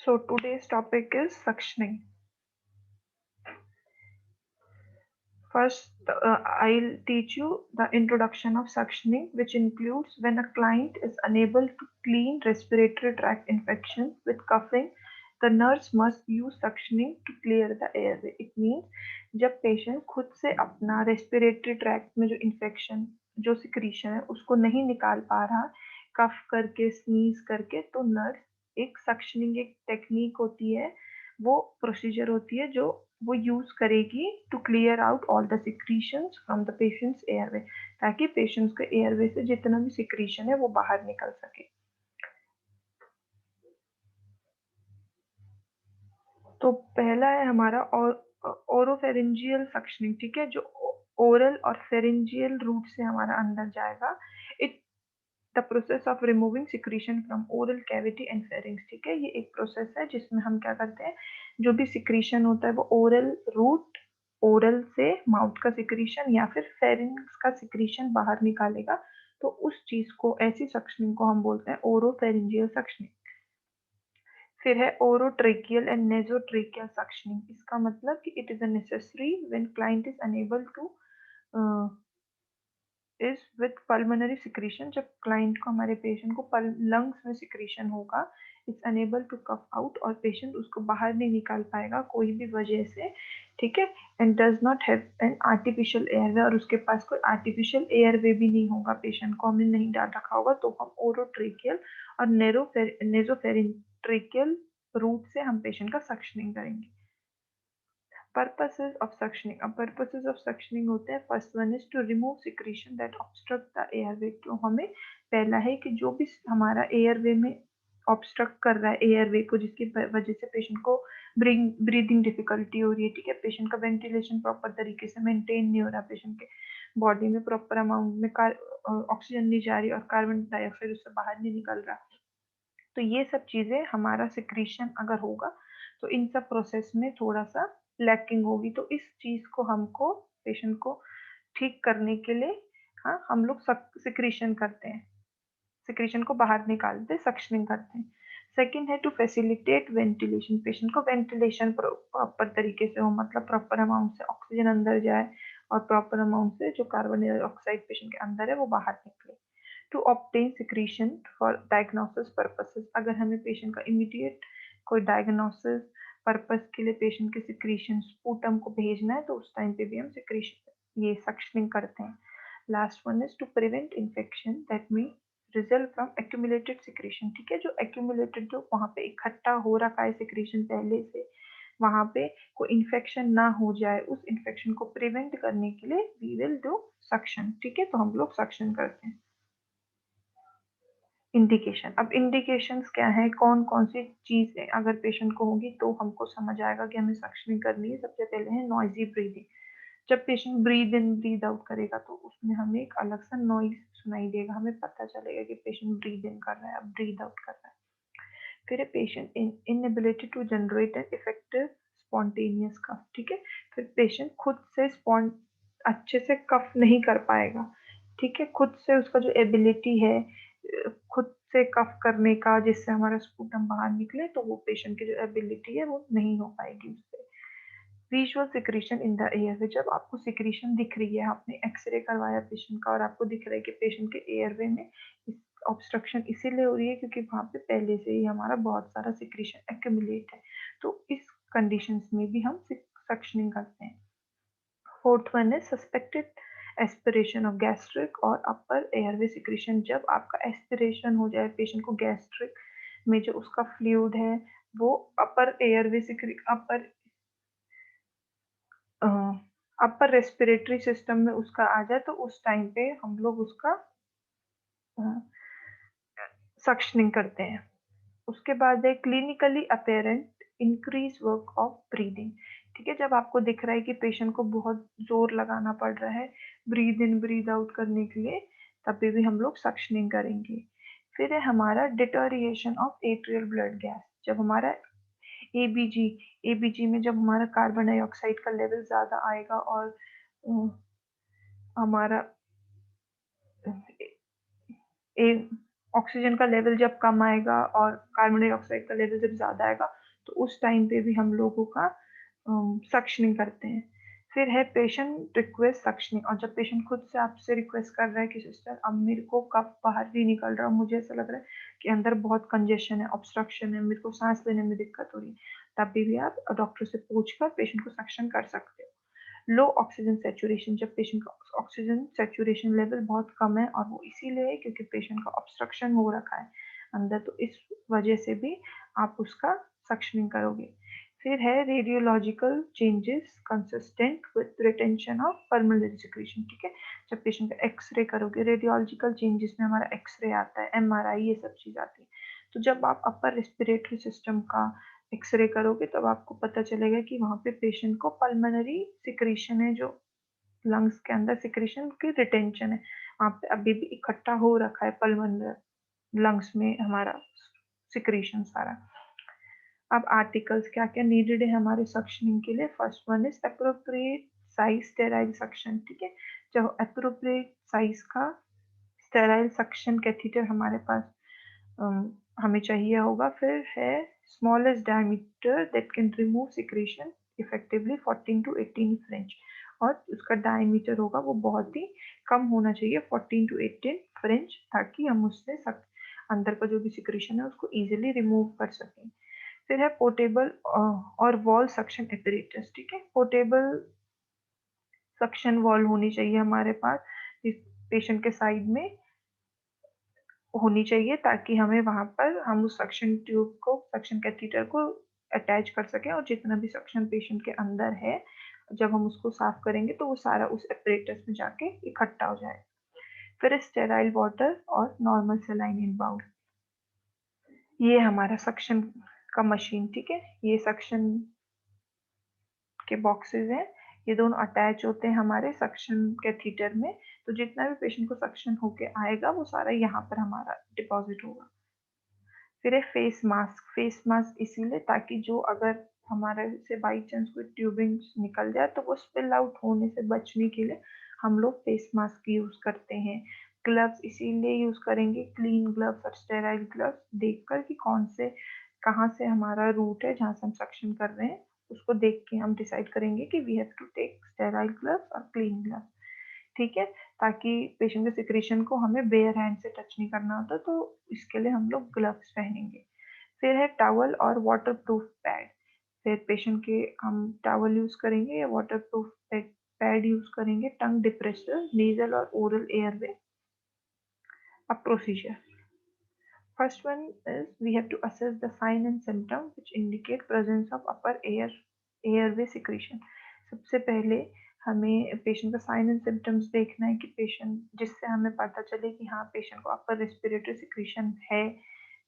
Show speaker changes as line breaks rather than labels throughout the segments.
So today's topic is suctioning. First, I'll teach you the introduction of suctioning, which includes when a client is unable to clean respiratory tract infection with coughing, the nurse must use suctioning to clear the airway. It means जब patient खुद से अपना respiratory tract में जो infection जो secretion है उसको नहीं निकाल पा रहा, कफ करके स्नीज करके, तो नर्स एक सक्शनिंग एक टेक्निक होती है, वो प्रोसीजर होती है जो वो यूज करेगी to clear out all the secretions from the patient's airway, ताकि पेशेंट्स के एयरवे से जितना भी सिक्रीशन है वो बाहर निकल सके। तो पहला है हमारा ओरोफेरेंजियल सक्शनिंग, ठीक है, जो ओरल और फेरेंजियल रूट से हमारा अंदर जाएगा। It the process of removing secretion from oral cavity and pharynx, ठीक है, ये एक प्रोसेस है जिसमें हम क्या करते हैं, जो भी सिक्रीशन होता है वो ओरल रूट, ओरल से माउथ का सिक्रीशन या फिर फेरिंग्स का सिक्रीशन बाहर निकालेगा, तो उस चीज को, ऐसी सक्शनिंग को हम बोलते हैं ओरोफेरेंजियल सक्शनिंग। फिर है ओरोट्रेकियल एंड नेजोट्रेकियल सक्शनिंग। इसका मतलब कि it is a necessary when client is unable to is with pulmonary secretion, जब क्लाइंट को, हमारे पेशेंट को लंग्स में सिक्रीशन होगा, it's unable to cough out, और पेशेंट उसको बाहर नहीं निकाल पाएगा कोई भी वजह से, ठीक है, and does not have an artificial airway, और उसके पास कोई आर्टिफिशियल एयरवे भी नहीं होगा, पेशेंट को हमने नहीं डाल रखा होगा, तो हम ओरोट्रेकियल और नेजोफेरेंट्रेकियल रूट से हम पेशेंट का सक्शनिंग करेंगे। Purposes of suctioning. अब purposes of suctioning होते हैं, first one is to remove secretion that obstruct the airway. तो हमें पहला है कि जो भी हमारा एयरवे में ऑब्स्ट्रक्ट कर रहा है एयरवे को, जिसकी वजह से पेशेंट को ब्रीदिंग डिफिकल्टी हो रही है, ठीक है, पेशेंट का वेंटिलेशन प्रॉपर तरीके से मेंटेन नहीं हो रहा, पेशेंट के बॉडी में प्रॉपर अमाउंट में ऑक्सीजन नहीं जा रही और कार्बन डाइऑक्साइड उससे बाहर नहीं निकल रहा, तो ये सब चीजें, हमारा सिक्रीशन अगर होगा तो इन सब प्रोसेस में थोड़ा सा लैकिंग होगी, तो इस चीज को हमको, पेशेंट को ठीक करने के लिए, हाँ, हम लोग सिक्रीशन करते हैं, सिक्रीशन को बाहर निकालते, सक्शनिंग करते हैं। सेकेंड है टू फैसिलिटेट वेंटिलेशन, पेशेंट को वेंटिलेशन प्रॉपर तरीके से हो, मतलब प्रॉपर अमाउंट से ऑक्सीजन अंदर जाए और प्रॉपर अमाउंट से जो कार्बन डाइऑक्साइड पेशेंट के अंदर है वो बाहर निकले। To obtain secretion for diagnosis purposes, अगर हमें पेशेंट का इमीडिएट कोई डायग्नोसिस पर्पस के लिए पेशेंट के सिक्रीशन स्पूटम को भेजना है, तो उस टाइम पे भी हम सिक्रीशन, ये सक्शनिंग करते हैं। Last one is to prevent infection that may result from accumulated secretion, ठीक है, जो एक्यूमुलेटेड, जो वहां पे इकट्ठा हो रखा है सिक्रीशन पहले से, वहां पे कोई इन्फेक्शन ना हो जाए, उस इन्फेक्शन को प्रिवेंट करने के लिए वी विल डू सक्शन, ठीक है, तो हम लोग सक्शन करते हैं। इंडिकेशन, अब इंडिकेशंस क्या है, कौन कौन सी चीज अगर पेशेंट को होगी तो हमको समझ आएगा कि हमें सक्शनिंग करनी है। सबसे पहले है नॉइजी ब्रीदिंग, जब patient breathe in breathe out करेगा तो उसमें हमें एक अलग सा नॉइज सुनाई देगा, हमें पता चलेगा कि पेशेंट ब्रीद इन कर रहा है, अब ब्रीद आउट कर रहा है। फिर है patient inability to generate an effective spontaneous cough, ठीक है, फिर पेशेंट खुद से अच्छे से कफ नहीं कर पाएगा, ठीक है, खुद से उसका जो एबिलिटी है खुद से कफ करने का जिससे हमारा स्पूटम बाहर निकले, तो वो पेशेंट की जो एबिलिटी है वो नहीं हो पाएगी उससे। Visual secretion in the air, जब आपको सिक्रीशन दिख रही है, आपने एक्सरे करवाया पेशेंट का और आपको दिख रहा है कि पेशेंट के एयरवे में ऑब्स्ट्रक्शन इसीलिए हो रही है क्योंकि वहां पे पहले से ही हमारा बहुत सारा सिक्रीशन एक्यूमुलेट है, तो इस कंडीशंस में भी हम सक्शनिंग करते हैं। फोर्थ वन है सस्पेक्टेड एस्पिरेशन ऑफ गैस्ट्रिक और अपर एयरवे सिक्रीशन, जब आपका एस्पिरेशन हो जाए पेशेंट को गैस्ट्रिक में जो उसका फ्लूइड है वो अपर एयरवे अपर रेस्पिरेटरी सिस्टम में उसका आ जाए, तो उस टाइम पे हम लोग उसका सक्शनिंग करते हैं। उसके बाद है clinically apparent increase work of breathing, ठीक है, जब आपको दिख रहा है कि पेशेंट को बहुत जोर लगाना पड़ रहा है ब्रीद इन ब्रीद आउट करने के लिए, तभी भी हम लोग सक्शनिंग करेंगे। फिर है हमारा deterioration of atrial blood gas, जब हमारा एबीजी एबीजी में जब हमारा कार्बन डाइऑक्साइड का लेवल ज्यादा आएगा और हमारा ऑक्सीजन का लेवल जब कम आएगा और कार्बन डाइऑक्साइड का लेवल जब ज्यादा आएगा, तो उस टाइम पे भी हम लोगों का सक्शनिंग करते हैं। फिर है पेशेंट रिक्वेस्ट सक्शनिंग, और जब पेशेंट खुद से आपसे रिक्वेस्ट कर रहा है कि सिस्टर अब मेरे को कफ बाहर नहीं निकल रहा, मुझे ऐसा लग रहा है कि अंदर बहुत कंजेशन है, ऑब्स्ट्रक्शन है, मेरे को सांस लेने में दिक्कत हो रही है, तब भी आप डॉक्टर से पूछकर पेशेंट को सक्शन कर सकते हो। लो ऑक्सीजन सैचुरेशन, जब पेशेंट का ऑक्सीजन सैचुरेशन लेवल बहुत कम है, और वो इसीलिए है क्योंकि पेशेंट का ऑब्स्ट्रक्शन हो रखा है अंदर, तो इस वजह से भी आप उसका सक्शनिंग करोगे। फिर है radiological changes consistent with retention of pulmonary secretion, ठीक है। जब पेशेंट का एक्सरे करोगे, रेडियोलॉजिकल चेंजेस में हमारा एक्सरे आता है, एमआरआई, ये सब चीज आती है। तो जब आप अपर रेस्पिरेटरी सिस्टम का एक्सरे करोगे तब आपको पता चलेगा कि वहाँ पे पेशेंट को पल्मोनरी सिक्रीशन है, जो लंग्स के अंदर सिक्रीशन की रिटेंशन है, वहाँ पे अभी भी इकट्ठा हो रखा है पल्मोनरी लंग्स में हमारा सिक्रीशन सारा। अब आर्टिकल्स क्या क्या नीडेड है हमारे सक्शनिंग के लिए। First one is appropriate size sterile suction, ठीक है। जब एप्रोप्रिएट साइज का स्टेराइल सक्शन कैथीटर हमारे पास हमें चाहिए होगा। फिर है smallest diameter that can remove secretion effectively 14 to 18 French, और उसका डायमीटर होगा वो बहुत ही कम होना चाहिए, 14 to 18 फ्रेंच, ताकि हम उससे अंदर का जो भी सिक्रीशन है उसको इजीली रिमूव कर सकें। फिर है पोर्टेबल और वॉल सक्शन एपरेटस, ठीक है। पोर्टेबल सक्शन वॉल होनी चाहिए हमारे पास, इस पेशेंट के साइड में होनी चाहिए, ताकि हमें वहां पर हम उस सक्शन ट्यूब को, सक्शन कैथीटर को अटैच कर सकें, और जितना भी सक्शन पेशेंट के अंदर है जब हम उसको साफ करेंगे तो वो सारा उस एपरेटस में जाके इकट्ठा हो जाए। फिर स्टेराइल वाटर और नॉर्मल सेलाइन इन बाउल, ये हमारा सक्शन का मशीन, ठीक है। ये सक्शन के बॉक्सेस हैं, ये दोनों अटैच होते हैं हमारे सक्शन कैथीटर में, तो जितना भी पेशेंट को सक्शन होके आएगा वो सारा यहाँ पर हमारा डिपॉजिट होगा। फिर है फेस मास्क। फेस मास्क इसीलिए ताकि जो अगर हमारे से बाई चांस कोई ट्यूबिंग निकल जाए तो वो स्पिल आउट होने से बचने के लिए हम लोग फेस मास्क यूज करते हैं। ग्लव्स इसीलिए यूज करेंगे, क्लीन ग्लव्स और स्टेराइल ग्लव्स देखकर कि कौन से, कहाँ से हमारा रूट है जहाँ से हम सक्शन कर रहे हैं, उसको देख के हम डिसाइड करेंगे कि we have to take sterile gloves और क्लीन ग्लव्स, ठीक है, ताकि पेशेंट के सिक्रीशन को हमें बेयर हैंड से टच नहीं करना होता, तो इसके लिए हम लोग ग्लव्स पहनेंगे। फिर है टॉवल और वाटर प्रूफ पैड। फिर पेशेंट के हम टॉवल यूज करेंगे या वाटर प्रूफ पैड यूज करेंगे। टंग डिप्रेसर, नेजल और ओरल एयरवे। अब procedure, first one is we have to assess the sign and symptom which indicate presence of upper airway secretion। सबसे पहले हमें पेशेंट का साइन एंड सिम्टम्स देखना है कि पेशेंट, जिससे हमें पता चले कि हाँ पेशेंट को अपर रेस्पिरेटरी सिक्रीशन है,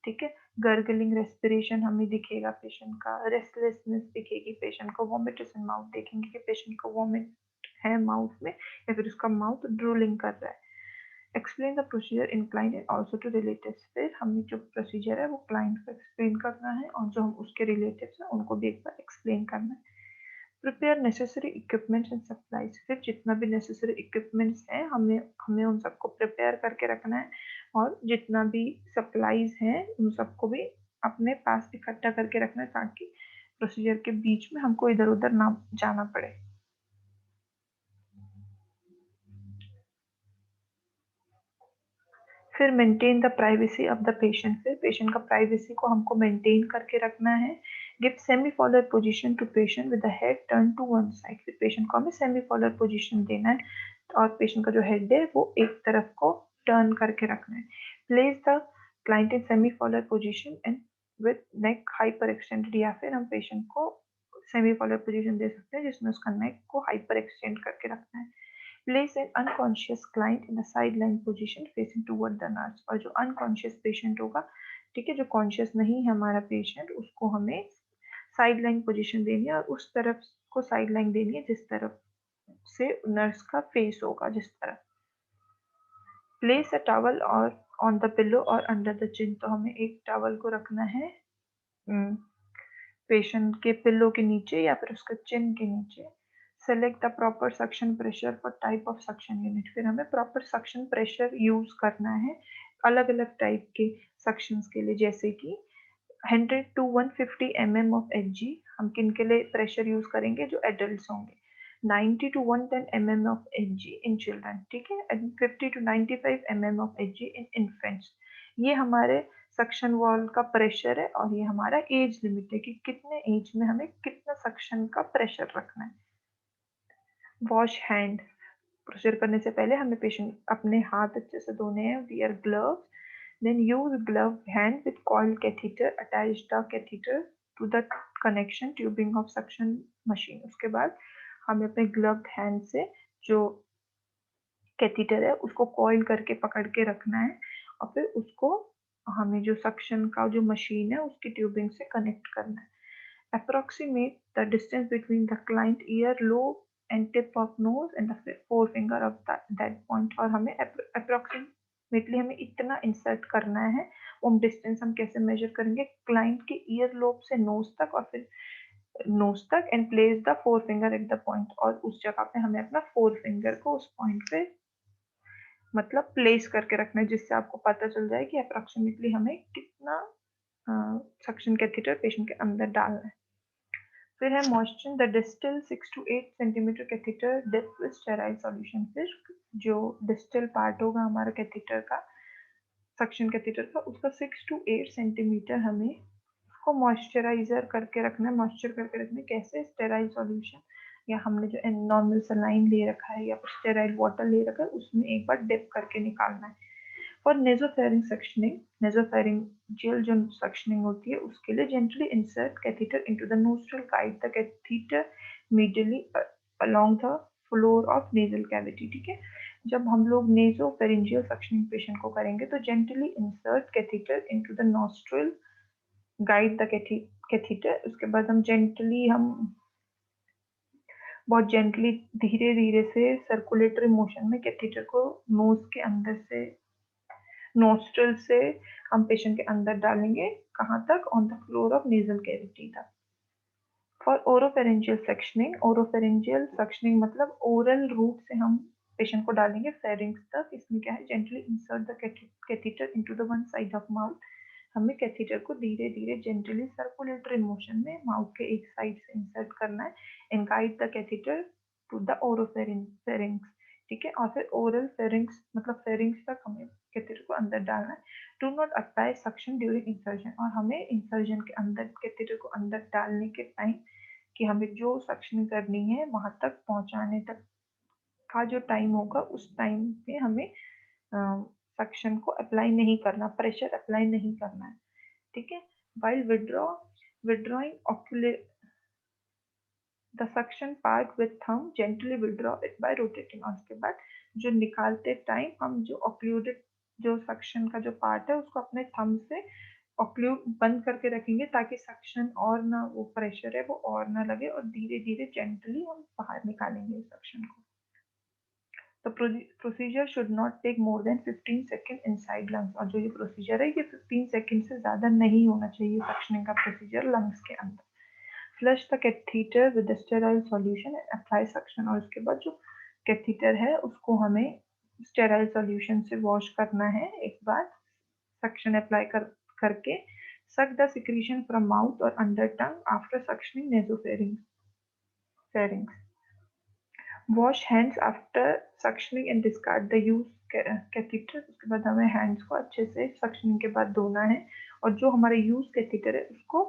ठीक है। गर्गलिंग रेस्पिरेशन हमें दिखेगा पेशेंट का, रेस्टलेसनेस दिखेगी पेशेंट को, वॉमिटस इन माउथ देखेंगे कि पेशेंट को वॉमिट है माउथ में या फिर उसका माउथ ड्रूलिंग कर रहा है। Explain the procedure in client and also to relatives. फिर हमें जो प्रोसीजर है वो क्लाइंट को एक्सप्लेन करना है, और जो हम उसके रिलेटिव्स हैं उनको भी एक बार एक्सप्लेन करना है। Prepare necessary equipments and supplies. फिर जितना भी नेसेसरी इक्विपमेंट्स हैं हमें हमें उन सबको प्रिपेयर करके रखना है, और जितना भी सप्लाईज हैं उन सबको भी अपने पास इकट्ठा करके रखना है, ताकि प्रोसीजर के बीच में हमको इधर उधर ना जाना पड़े। फिर maintain the privacy of the patient. फिर पेशेंट का प्राइवेसी को हमको मेंटेन करके रखना है। Give semi Fowler position to patient with the head turn to one side. फिर पेशेंट को हमें सेमी फॉलर पोजीशन देना है, और पेशेंट का जो हेड है वो एक तरफ को टर्न करके रखना है। Place the client in semi Fowler position and with neck hyperextended, या फिर हम पेशेंट को सेमी फॉलर पोजीशन दे सकते हैं जिसमें उसका नेक को हाइपर एक्सटेंड करके रखना है। Place an unconscious client in a sideline position facing toward the nurse। और जो unconscious patient होगा, ठीक है, जो conscious नहीं है हमारा patient, उसको हमें sideline position देनी है, और उस तरफ को sideline देनी है जिस तरफ से nurse का face होगा, जिस तरफ। Place a towel और on the pillow और under the chin। तो हमें एक towel को रखना है पेशेंट के पिल्लो के नीचे या फिर उसके चिन के नीचे। Select the proper suction pressure for type of suction unit. फिर हमें प्रॉपर सक्शन प्रेशर यूज करना है अलग अलग टाइप के सक्शंस के लिए, जैसे कि 100 to 150 mm ऑफ Hg हम किन के लिए प्रेशर यूज करेंगे, जो एडल्ट होंगे। 90 to 110 mm of Hg in children, ठीक है, and 50 to 95 mm of Hg in infants. ये हमारे सक्शन वॉल का प्रेशर है और ये हमारा एज लिमिट है कि कितने एज में हमें कितना सक्शन का प्रेशर रखना है। वॉश हैंड, प्रोसीजर करने से पहले हमें पेशेंट अपने हाथ अच्छे से धोने हैं। Wear gloves, then use gloved hand with coiled catheter, attach the catheter to the connection tubing of suction machine। उसके बाद हमें अपने gloved hand से जो कैथीटर है उसको कॉइल करके पकड़ के रखना है और फिर उसको हमें जो सक्शन का जो मशीन है उसकी ट्यूबिंग से कनेक्ट करना है। Approximate the distance between the client ear lobe and tip of nose and the forefinger of that point। और हमें approximately हमें इतना इंसर्ट करना है। वो डिस्टेंस हम कैसे मेजर करेंगे, क्लाइंट के ईयर लोब से नोज तक और फिर नोज तक, and place the four finger at the point. और उस जगह पे हमें अपना फोर फिंगर को उस पॉइंट पे मतलब प्लेस करके रखना है, जिससे आपको पता चल जाए कि अप्रोक्सीमेटली हमें कितना सक्शन कैथेटर पेशेंट के अंदर डालना है। फिर है moisture the distal 6 to 8 centimetre catheter dip with sterile solution. फिर जो डिस्टल पार्ट होगा हमारा कैथेटर का, सक्शन कैथेटर का, उसका 6 to 8 सेंटीमीटर हमें उसको मॉइस्चराइजर करके रखना है। मॉइस्चर करके रखना है कैसे, स्टेराइल सॉल्यूशन या हमने जो नॉर्मल सलाइन ले रखा है या फिर स्टेराइल वाटर ले रखा है उसमें एक बार डिप करके निकालना है। फॉर नेजोफेरिंग सक्शनिंग, नेजोफेरिंजियल जो सक्शनिंग होती है उसके लिए gently insert catheter into the nostril, guide the catheter medially along the floor of nasal cavity. ठीक है, जब हम लोग नेजोफेरिंजियल सक्शनिंग पेशेंट को करेंगे तो gently insert catheter into the nostril, guide the catheter. उसके बाद हम जेंटली, हम बहुत जेंटली धीरे धीरे से सर्कुलेटरी मोशन में कैथेटर को नोज के अंदर से, नोस्ट्रल से हम पेशेंट के अंदर डालेंगे, कहाँ तक, on the floor of nasal cavity तक। For oropharyngeal sectioning, oropharyngeal suctioning मतलब ओरल रूट से हम पेशेंट को डालेंगे फेरिंग्स तक। इसमें क्या है, gently insert the catheter into the one side of mouth. हमें कैथेटर को धीरे धीरे जेंटली सर्कुलेटरी मोशन में माउथ के एक साइड से इंसर्ट करना है, and guide the catheter to the oropharynx. ठीक है, और फिर ओरल फेरिंग्स मतलब फेरिंग्स तक हमें कैथेटर को अंदर डालना है। Do not apply suction during insertion, और हमें इंसर्जन के अंदर कैथेटर को अंदर डालने के टाइम कि हमें जो सक्शन करनी है वहां तक पहुंचाने तक का जो टाइम होगा उस टाइम पे हमें सक्शन को अप्लाई नहीं करना, प्रेशर अप्लाई नहीं करना है। ठीक है, while withdrawing the suction part with thumb, gently withdraw it by rotating। और उसके बाद जो निकालते टाइम हम जो ऑक्लूडेड जो सक्शन का जो पार्ट है उसको अपने थंब से ऑक्लूड बंद करके रखेंगे ताकि सक्शन और ना, वो प्रेशर है वो और ना लगे, और धीरे धीरे जेंटली हम बाहर निकालेंगे सक्शन को। The procedure should not take more than 15 seconds inside lungs। और जो ये प्रोसीजर है ये 15 सेकंड से ज्यादा नहीं होना चाहिए सक्शनिंग का प्रोसीजर लंग्स के अंदर। Flush the catheter with sterile solution and apply suction. और उसके बाद जो कैथीटर है उसको हमें स्टेराइल सॉल्यूशन से वॉश करना है एक बार, सक्शन अप्लाई करके। Suck the secretion from mouth और under tongue after suctioning नेसोफेरिंग्स। Wash hands after suctioning and discard the use catheter. उसके बाद हमें हैंड्स को अच्छे से सक्शनिंग के बाद धोना है, और जो हमारा यूज कैथीटर है उसको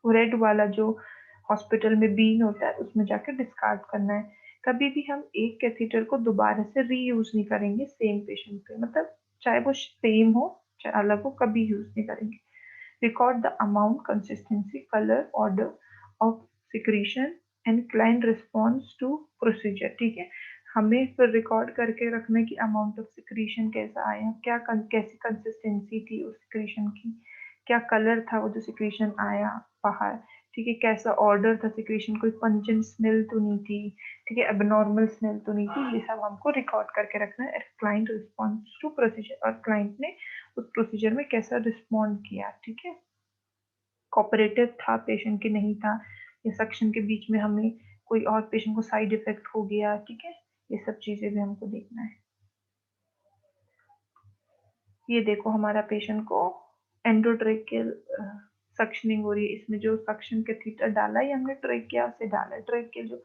रेड वाला जो हॉस्पिटल में बीन होता है उसमें जाकर डिस्कार्ड करना है। कभी भी हम एक कैथीटर को दोबारा से रीयूज नहीं करेंगे सेम पेशेंट पे, मतलब चाहे वो सेम हो चाहे अलग हो, कभी यूज नहीं करेंगे। Record the amount, consistency, colour, order of secretion and client response to procedure. ठीक है, हमें फिर रिकॉर्ड करके रखना कि अमाउंट ऑफ सिक्रीशन कैसा आया, क्या कैसी कंसिस्टेंसी थी उस सिक्रीशन की, क्या कलर था वो जो सिक्रीशन आया बाहर। ठीक है, कैसा ऑर्डर था सिक्रीशन, कोई पंजेंट स्मेल तो नहीं थी, ठीक है, एबनॉर्मल स्मेल तो नहीं थी। ये सब हमको रिकॉर्ड करके रखना है। क्लाइंट रिस्पॉन्स टू प्रोसीजर, और क्लाइंट ने उस प्रोसीजर में कैसा रिस्पॉन्ड किया। ठीक है, कोऑपरेटिव था पेशेंट की नहीं था, या सक्शन के बीच में हमें कोई और पेशेंट को साइड इफेक्ट हो गया। ठीक है, ये सब चीजें भी हमको देखना है। ये देखो हमारा पेशेंट को एंडोट्रेकियल सक्शनिंग हो रही है। इसमें जो सक्शन कैथीटर डाला है हमने ट्रेकिया से डाला है, ट्रेकियल जो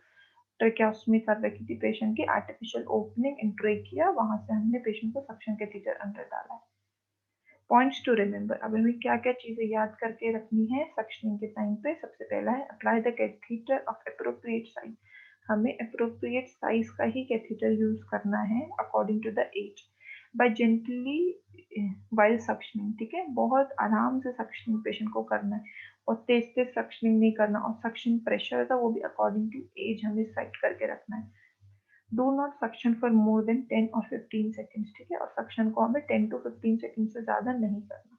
ट्रेकियोस्टमी कर रखी थी पेशेंट की, आर्टिफिशियल ओपनिंग इन ट्रेकिया, वहां से हमने पेशेंट को सक्शन कैथीटर अंदर डाला है। पॉइंट्स टू रिमेंबर, अब हमें क्या क्या चीजें याद करके रखनी है सक्शनिंग के टाइम पे। सबसे पहला है apply the catheter of appropriate size, हमें एप्रोप्रिएट साइज का ही कैथीटर यूज करना है according to the age. By gently while suctioning, ठीक है, बहुत आराम से सक्शनिंग पेशेंट को करना है और तेज तेज सक्शनिंग नहीं करना, और सक्शन प्रेशर था वो भी अकॉर्डिंग टू एज हमें सेट करके रखना है। Do not suction for more than 10 और 15 सेकेंड्स, ठीक है, और सक्शन को हमें 10 to 15 सेकेंड से ज्यादा नहीं करना।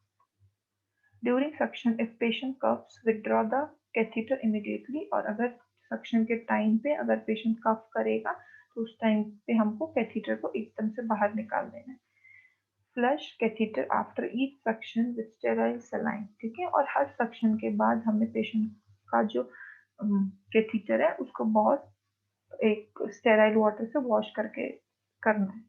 During suction if patient coughs withdraw the catheter immediately, और अगर सक्शन के टाइम पे अगर पेशेंट कफ करेगा तो उस टाइम पे हमको कैथीटर को एकदम से बाहर निकाल देना है। Flush catheter after each suction with sterile saline, ठीक है, और हर सक्शन के बाद हमें पेशेंट का जो कैथीटर है उसको बहुत एक स्टेराइल वाटर से वॉश करके करना है।